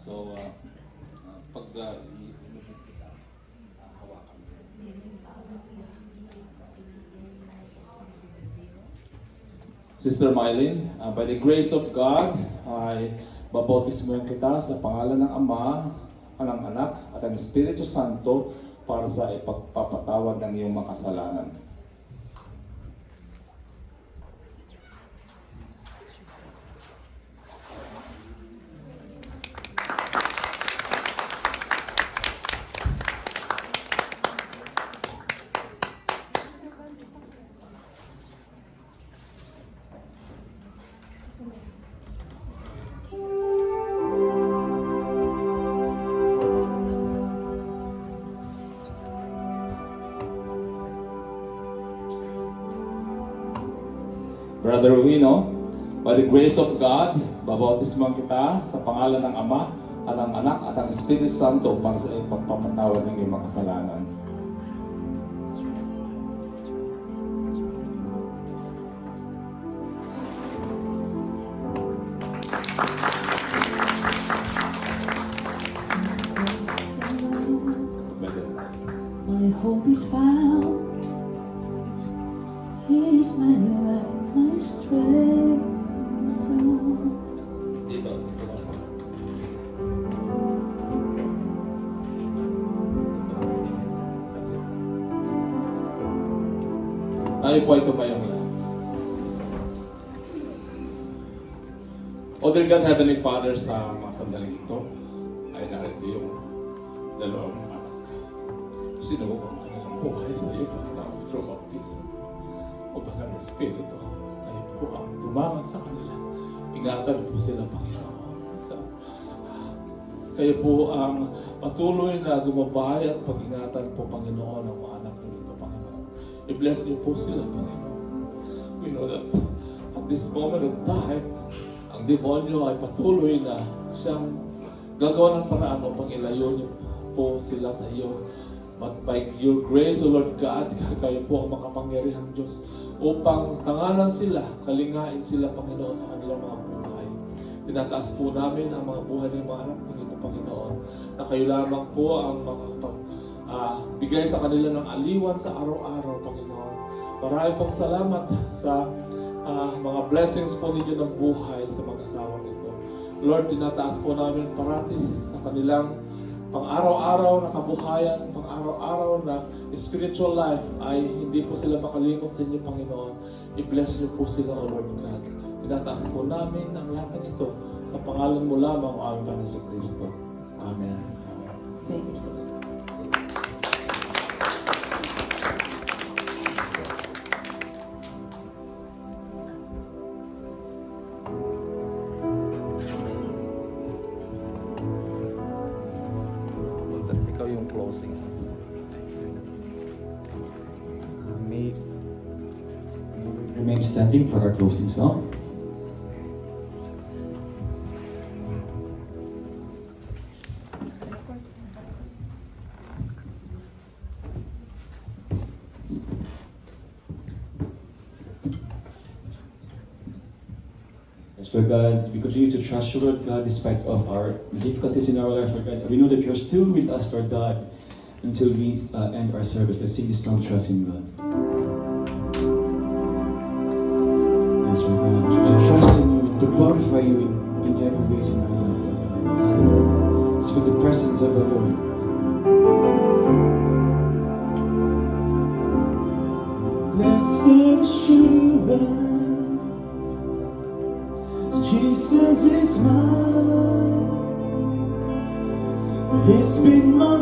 So, pag hawakan. Sister Mylene, by the grace of God, ay babautismohan kita sa pangalan ng Ama, ng Anak, at ng Espiritu Santo para sa ipagpapatawad ng iyong makasalanan. Brother Wino, by the grace of God, babautismohan kita sa pangalan ng Ama, at ng Anak, at ng Espiritu Santo para sa ipagpapatawad ng iyong makasalanan. My hope is found. He is my life, my strength. Dito ka sa tayo po ay tumayong lang. O dear God, Heavenly Father, sa mga sandaling ito ay narito yung dalawang anak. Sinubo ang kanilang buhay sa iyo ng through baptism. O Banal na Espiritu, kayo po ang tumangan sa kanila. Ingatan po sila, Panginoon. Kayo po ang patuloy na gumabay at pag-ingatan po, Panginoon, ang mga anak nito, Panginoon. I-bless niyo po sila, Panginoon. We know that at this moment of time, ang demonyo ay patuloy na siyang gagawa ng paraan upang ilayo niyo po sila sa iyo. But by your grace, O Lord God, kayo po ang makapangyarihang Diyos upang tanganan sila, kalingain sila, Panginoon, sa kanilang mga buhay. Tinataas po namin ang mga buhay ng mga anak nito, Panginoon, na kayo lamang po ang bigay sa kanila ng aliwan sa araw-araw, Panginoon. Marami pong salamat sa mga blessings po ninyo ng buhay sa mag-asawa nito. Lord, tinataas po namin parati sa kanilang pang-araw-araw na kabuhayan, pang-araw-araw na spiritual life ay hindi po sila makalimot sa inyo, Panginoon. I-bless niyo po sila, O Lord God. Tinataas po namin ang lahat ng ito sa pangalan mo lamang, O aming Panginoon si Kristo. Amen. Thank you. Ikaw yung closing. May remain standing for our closing song. Yes, Lord God, we continue to trust you, Lord God, despite of our difficulties in our life, Lord God. We know that you're still with us, Lord God, until we end our service. Let's sing this song, Trust in God. Yes, Lord God, to trust in you, to glorify you in every way in our life, Lord God. It's with the presence of the Lord. Blessed assurance, Jesus is mine. He's been my